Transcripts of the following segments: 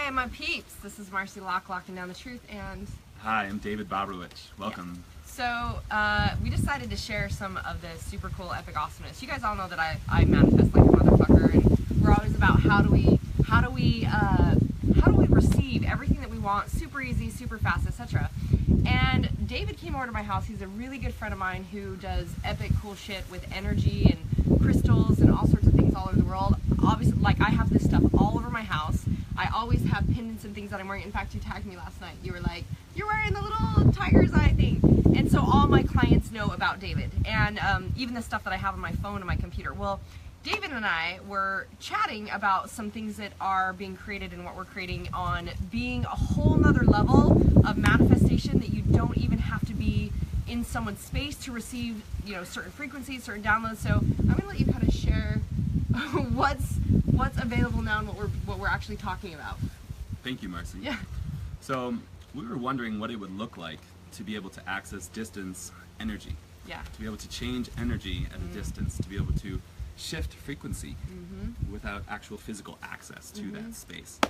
Hey, my peeps! This is Marci Lockin down the truth, and hi, I'm David Bobrowich. Welcome. Yeah. So we decided to share some of this super cool epic awesomeness. You guys all know that I manifest like a motherfucker, and we're always about how do we receive everything that we want, super easy, super fast, etc. And David came over to my house. He's a really good friend of mine who does epic cool shit with energy and crystals and all sorts of things all over the world. Obviously, like, I have this stuff all over my house. I always have pendants and things that I'm wearing. In fact, you tagged me last night. You were like, you're wearing the little tiger's eye thing. And so all my clients know about David, and even the stuff that I have on my phone and my computer. Well, David and I were chatting about some things that are being created and what we're creating on being a whole nother level of manifestation, that you don't even have to be in someone's space to receive, you know, certain frequencies, certain downloads. So I'm gonna let you kind of share what's available now and what we're actually talking about. Thank you, Marci. Yeah. So we were wondering what it would look like to be able to access distance energy. Yeah. To be able to change energy at a distance, to be able to shift frequency without actual physical access to that space.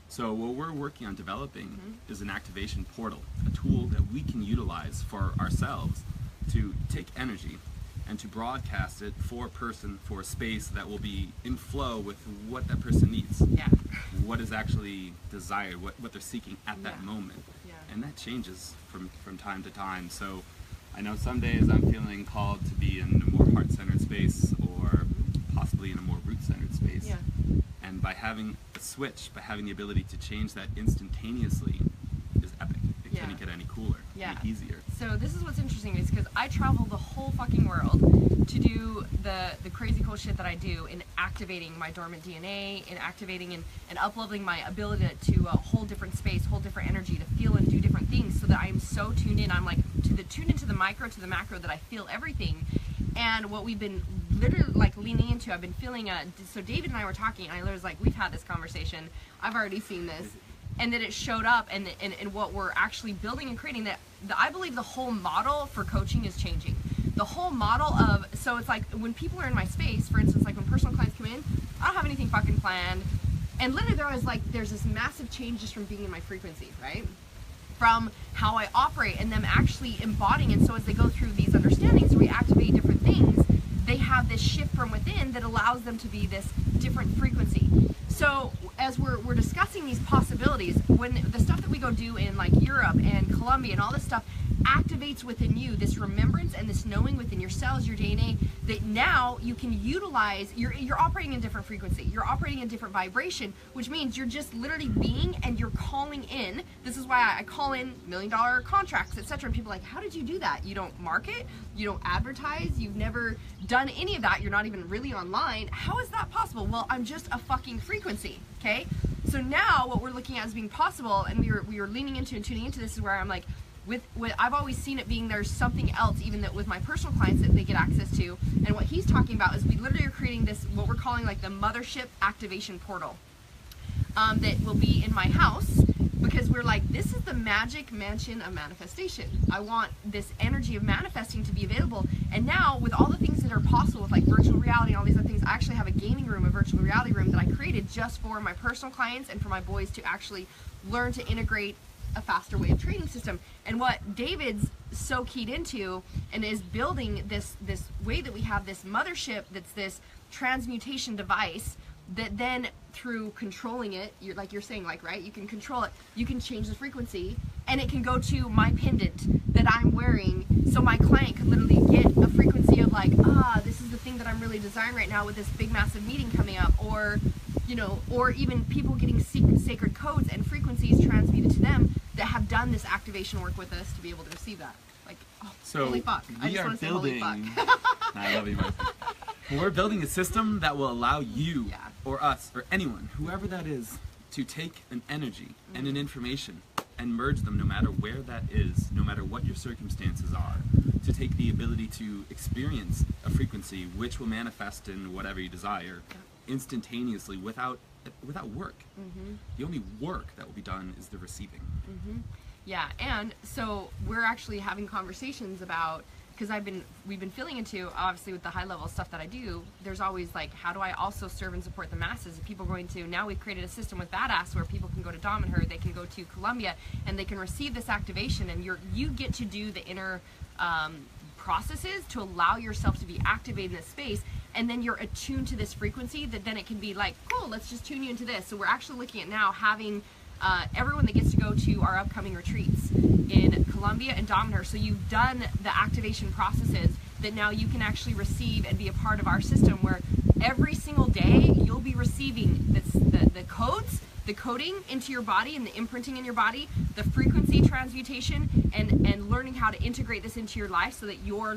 So what we're working on developing is an activation portal, a tool that we can utilize for ourselves to take energy and to broadcast it for a person, for a space that will be in flow with what that person needs. Yeah. What is actually desired, what they're seeking at that moment. Yeah. And that changes from time to time. So I know some days I'm feeling called to be in a more heart-centered space, or possibly in a more root-centered space. Yeah. And by having a switch, by having the ability to change that instantaneously, is epic. It couldn't get any cooler, any easier. So this is what's interesting, is because I travel the whole fucking world to do the crazy cool shit that I do in activating my dormant DNA, in activating and up-leveling my ability to hold different space, hold different energy, to feel and do different things, so that I am so tuned in. I'm like tuned into the micro to the macro, that I feel everything. And what we've been literally like leaning into, I've been feeling so David and I were talking, and I was like, we've had this conversation, I've already seen this, and that it showed up, and what we're actually building and creating, that I believe the whole model for coaching is changing. The whole model of, so it's like when people are in my space, for instance, like when personal clients come in, I don't have anything fucking planned, and literally there was like, there's this massive change just from being in my frequency, right? From how I operate, and them actually embodying. And so as they go through these understandings, we activate different things, they have this shift from within that allows them to be this different frequency. So as we're discussing these possibilities, when the stuff that we go do in like Europe and Colombia and all this stuff activates within you this remembrance and this knowing within your cells, your DNA, that now you can utilize. You're operating in different frequency, you're operating in different vibration, which means you're just literally being, and you're calling in. This is why I call in $1 million contracts, etc. And people are like, how did you do that? You don't market, you don't advertise, you've never done any of that, you're not even really online. How is that possible? Well, I'm just a fucking frequency. Okay, so now what we're looking at as being possible, and we were leaning into and tuning into this, is where I'm like, with I've always seen it being, there's something else, even that with my personal clients, that they get access to. And what he's talking about is we literally are creating this, what we're calling like the mothership activation portal, that will be in my house, because we're like, this is the magic mansion of manifestation. I want this energy of manifesting to be available. And now with all the things that are possible with like virtual reality and all these other things, I actually have a gaming room, a virtual reality room that I created just for my personal clients and for my boys to actually learn to integrate a faster way of training system. And what David's so keyed into and is building this way that we have this mothership, that's this transmutation device, that then through controlling it, like you're saying, like, right, you can control it, you can change the frequency, and it can go to my pendant that I'm wearing, so my client could literally get a frequency of like, this is the thing that I'm really desiring right now with this big massive meeting coming up, or you know, or even people getting sacred codes and frequencies transmuted to them that have done this activation work with us to be able to receive that. Like, oh, so holy fuck. I just want to say holy fuck. I love you, Marci. We're building a system that will allow you, or us, or anyone, whoever that is, to take an energy and an information and merge them, no matter where that is, no matter what your circumstances are, to take the ability to experience a frequency which will manifest in whatever you desire instantaneously, without work. The only work that will be done is the receiving. Yeah, and so we're actually having conversations about because we've been feeling into, obviously with the high level stuff that I do, there's always like, how do I also serve and support the masses? If people are going to, now we've created a system with Badass where people can go to Dom and Her, they can go to Columbia, and they can receive this activation, and you get to do the inner processes to allow yourself to be activated in this space, and then you're attuned to this frequency that then it can be like, cool, let's just tune you into this. So we're actually looking at now having everyone that gets to go to our upcoming retreats in Columbia and Dom and Her. So you've done the activation processes that now you can actually receive and be a part of our system, where every single day you'll be receiving the codes, the coding into your body and the imprinting in your body, the frequency transmutation, and learning how to integrate this into your life so that you're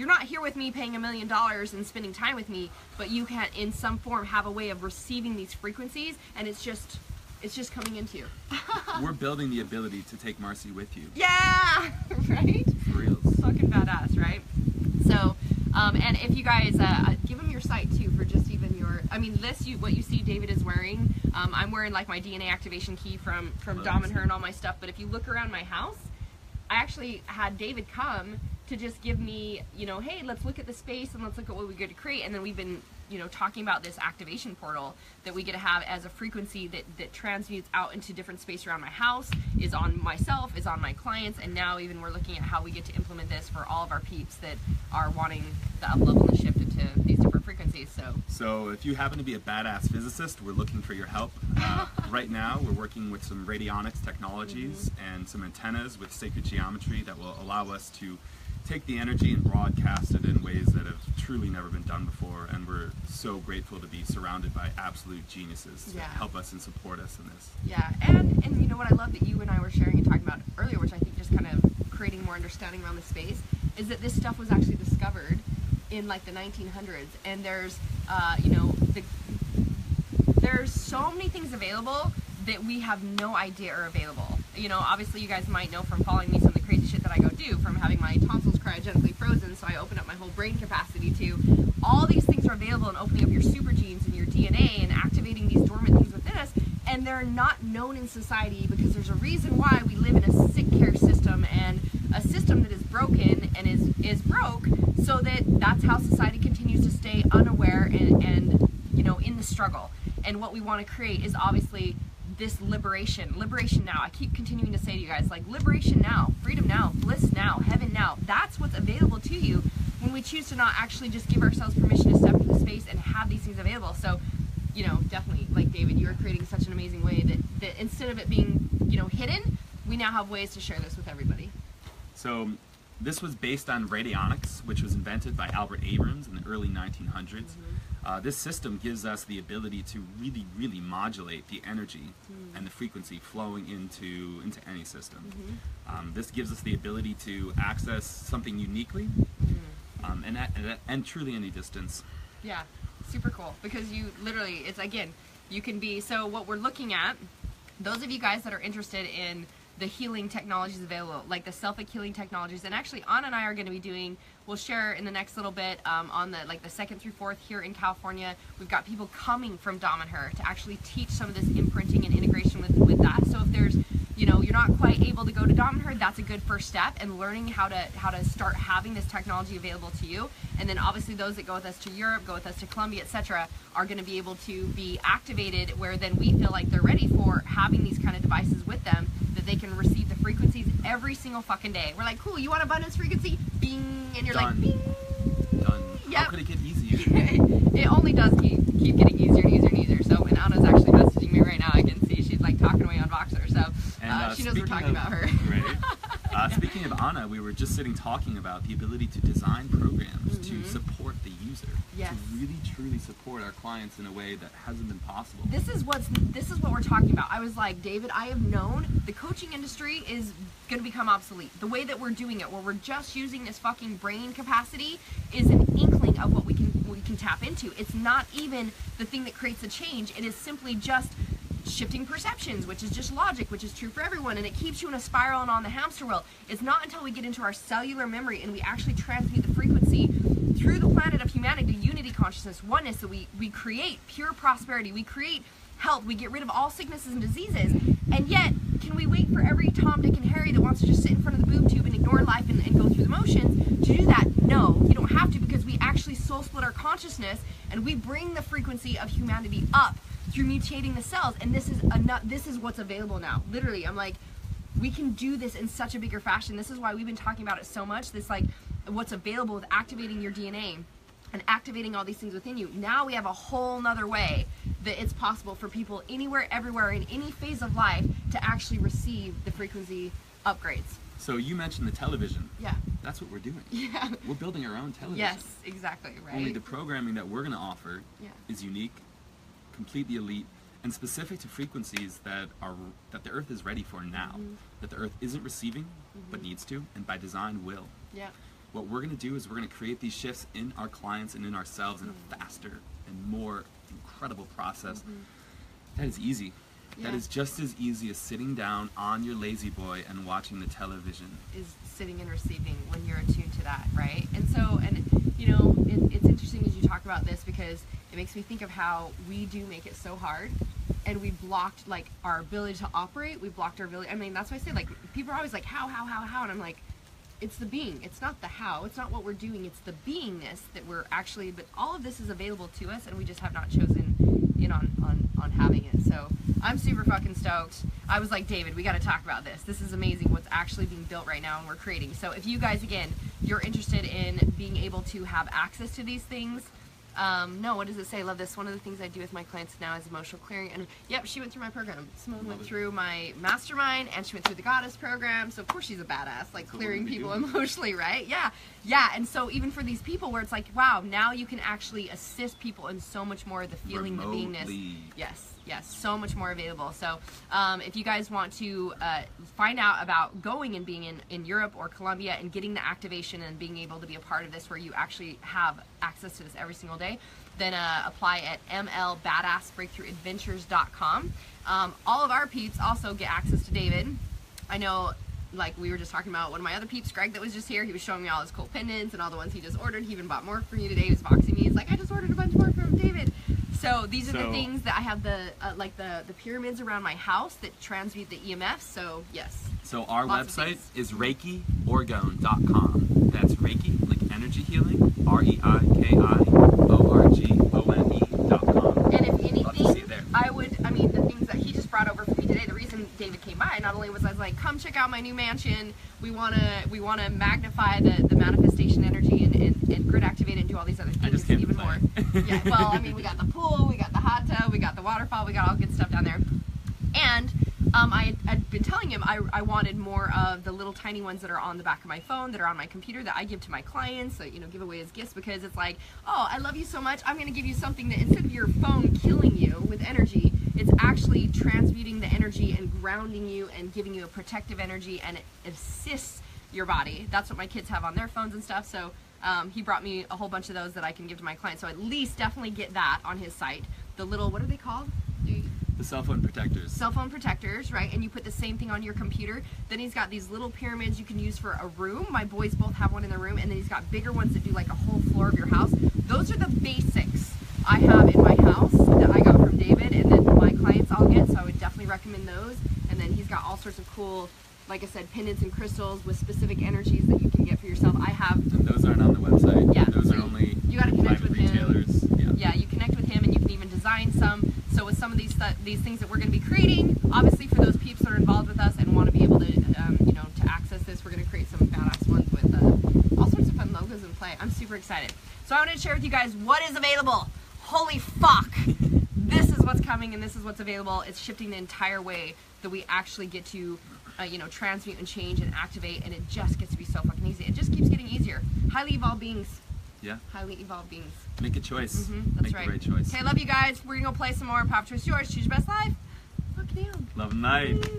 not here with me paying $1 million and spending time with me, but you can in some form have a way of receiving these frequencies, and it's just coming into you. We're building the ability to take Marci with you. Yeah, right? For real. Fucking badass, right? So, and if you guys, give them your site too for just even your, I mean, what you see David is wearing, I'm wearing like my DNA activation key from Dom and Her and all my stuff, but if you look around my house, I actually had David come to just give me, hey, let's look at the space and let's look at what we get to create, and then we've been talking about this activation portal that we get to have as a frequency that transmutes out into different space around my house, is on myself, is on my clients, and now even we're looking at how we get to implement this for all of our peeps that are wanting the up level and shift into these different frequencies. So if you happen to be a badass physicist, we're looking for your help. Right now we're working with some radionics technologies and some antennas with sacred geometry that will allow us to take the energy and broadcast it in ways that have truly never been done before, and we're so grateful to be surrounded by absolute geniuses to help us and support us in this. Yeah, and you know what I love that you and I were sharing and talking about earlier, which I think just kind of creating more understanding around the space, is that this stuff was actually discovered in like the 1900s, and there's there's so many things available that we have no idea are available. Obviously you guys might know from following me some of the crazy shit that I go do, from having my tonsils cryogenically frozen so I open up my whole brain capacity, to all these things are available, and opening up your super genes and your DNA and activating these dormant things within us, and they're not known in society because there's a reason why we live in a sick care system, and a system that is broken and is broke, so that's how society continues to stay unaware and in the struggle. And what we want to create is obviously this liberation now. I keep continuing to say to you guys, like, liberation now, freedom now, bliss now, heaven now. That's what's available to you when we choose to not actually just give ourselves permission to step into space and have these things available. So, definitely, like David, you are creating such an amazing way that instead of it being, hidden, we now have ways to share this with everybody. So this was based on radionics, which was invented by Albert Abrams in the early 1900s. This system gives us the ability to really, really modulate the energy and the frequency flowing into any system. This gives us the ability to access something uniquely and truly any distance. Yeah, super cool, because you literally, it's again, you can be, so what we're looking at, those of you guys that are interested in the healing technologies available, like the selfic healing technologies, and actually Anna and I are going to be doing, we'll share in the next little bit on the 2nd through 4th here in California. We've got people coming from Dom and Her to actually teach some of this imprinting and integration with that. So if there's, you're not quite able to go to Dom and Her, that's a good first step, and learning how to start having this technology available to you. And then obviously those that go with us to Europe, go with us to Colombia, etc., are going to be able to be activated, where then we feel like they're ready for having these kind of devices with them, that they can receive the frequencies every single fucking day. We're like, cool, you want abundance frequency? Bing! And you're Done. like, bing! Done. Yep. How could it get easier? It only does keep getting easier and easier and easier. So, and Anna's actually messaging me right now. I can see she's like talking away on Voxer. So she knows we're talking about her. Right. Speaking of Anna, we were just sitting talking about the ability to design programs to support the user. Yes. To really truly support our clients in a way that hasn't been possible. This is what we're talking about. I was like, David, I have known the coaching industry is going to become obsolete. The way that we're doing it, where we're just using this fucking brain capacity, is an inkling of what we can tap into. It's not even the thing that creates the change. It is simply just shifting perceptions, which is just logic, which is true for everyone, and it keeps you in a spiral and on the hamster wheel. It's not until we get into our cellular memory and we actually transmute the frequency through the planet of humanity to unity consciousness, oneness, that we create pure prosperity, we create health, we get rid of all sicknesses and diseases. And yet, can we wait for every Tom, Dick, and Harry that wants to just sit in front of the boob tube and ignore life and go through the motions to do that? No, you don't have to, because we actually soul split our consciousness and we bring the frequency of humanity up through mutating the cells. And this is what's available now. Literally, I'm like, we can do this in such a bigger fashion. This is why we've been talking about it so much. This, like, what's available with activating your DNA and activating all these things within you. Now we have a whole nother way that it's possible for people anywhere, everywhere, in any phase of life to actually receive the frequency upgrades. So you mentioned the television. Yeah. That's what we're doing. Yeah. We're building our own television. Yes, exactly, right? Only the programming that we're going to offer is unique, completely elite, and specific to frequencies that the Earth is ready for now, that the Earth isn't receiving, but needs to, and by design will. Yeah. What we're going to do is we're going to create these shifts in our clients and in ourselves in a faster and more incredible process. That is easy. Yeah. That is just as easy as sitting down on your lazy boy and watching the television. Is sitting and receiving when you're attuned to that, right? And so, and you know, it's interesting as you talk about this, because it makes me think of how we do make it so hard, and we blocked, like, our ability to operate. We blocked our ability. I mean, that's why I say, like, people are always like, how, and I'm like, it's the being. It's not the how. It's not what we're doing. It's the beingness that we're actually. But all of this is available to us, and we just have not chosen in on having it. So I'm super fucking stoked. I was like, David, we got to talk about this. This is amazing. What's actually being built right now, and we're creating. So if you guys, again, you're interested in being able to have access to these things. No, what does it say? Love this. One of the things I do with my clients now is emotional clearing. And yep, she went through my program. Simone went through my mastermind, and she went through the goddess program. So of course she's a badass, like clearing people emotionally, right? Yeah. Yeah. And so even for these people where it's like, wow, now you can actually assist people in so much more of the feeling, the beingness. Yes, so much more available. So if you guys want to find out about going and being in Europe or Colombia and getting the activation and being able to be a part of this, where you actually have access to this every single day, then apply at mlbadassbreakthroughadventures.com. All of our peeps also get access to David. I know, like we were just talking about one of my other peeps, Greg, that was just here. He was showing me all his cool pendants and all the ones he just ordered. He even bought more for me today. He was boxing me. He's like, I just ordered a bunch more from David. So these are the things that I have, the like the pyramids around my house that transmute the EMFs. So yes. So our website is ReikiOrgone.com. That's Reiki, like energy healing, ReikiOrgone.com. And if anything, I mean, the things that he just brought over for me today, the reason David came by, not only was I like, come check out my new mansion, we wanna magnify the manifestation energy and grid activate it and do all these other things even more. Yeah, well, I mean, we got the pool, we got the hot tub, we got the waterfall, we got all good stuff down there. And I'd been telling him I wanted more of the little tiny ones that are on the back of my phone, that are on my computer, that I give to my clients, so, you know, give away as gifts, because it's like, oh, I love you so much, I'm going to give you something that instead of your phone killing you with energy, it's actually transmuting the energy and grounding you and giving you a protective energy, and it assists your body. That's what my kids have on their phones and stuff, so he brought me a whole bunch of those that I can give to my clients, so at least definitely get that on his site. The little, what are they called? The cell phone protectors. Cell phone protectors, right? And you put the same thing on your computer. Then he's got these little pyramids you can use for a room. My boys both have one in their room. And then he's got bigger ones that do like a whole floor of your house. Those are the basics I have in my house that I got from David, and then my clients all get. So I would definitely recommend those. And then he's got all sorts of cool, like I said, pendants and crystals with specific energies that you can get for yourself. I have. And those aren't on the website. Yeah. Those are only. You got to connect with retailers. Him. Yeah, you connect with him, and you can even design some. So with some of these things that we're going to be creating, obviously for those peeps that are involved with us and want to be able to, you know, to access this, we're going to create some badass ones with all sorts of fun logos in play. I'm super excited. So I wanted to share with you guys what is available. Holy fuck! This is what's coming, and this is what's available. It's shifting the entire way that we actually get to, you know, transmute and change and activate, and it just gets to be so fucking easy. It just keeps getting easier. Highly evolved beings. Yeah. Highly evolved beings. Make a choice. That's Make right. the right choice. Okay, love you guys. We're gonna go play some more. Pop Choice Yours. Choose your best life. Fuck down. Love and light.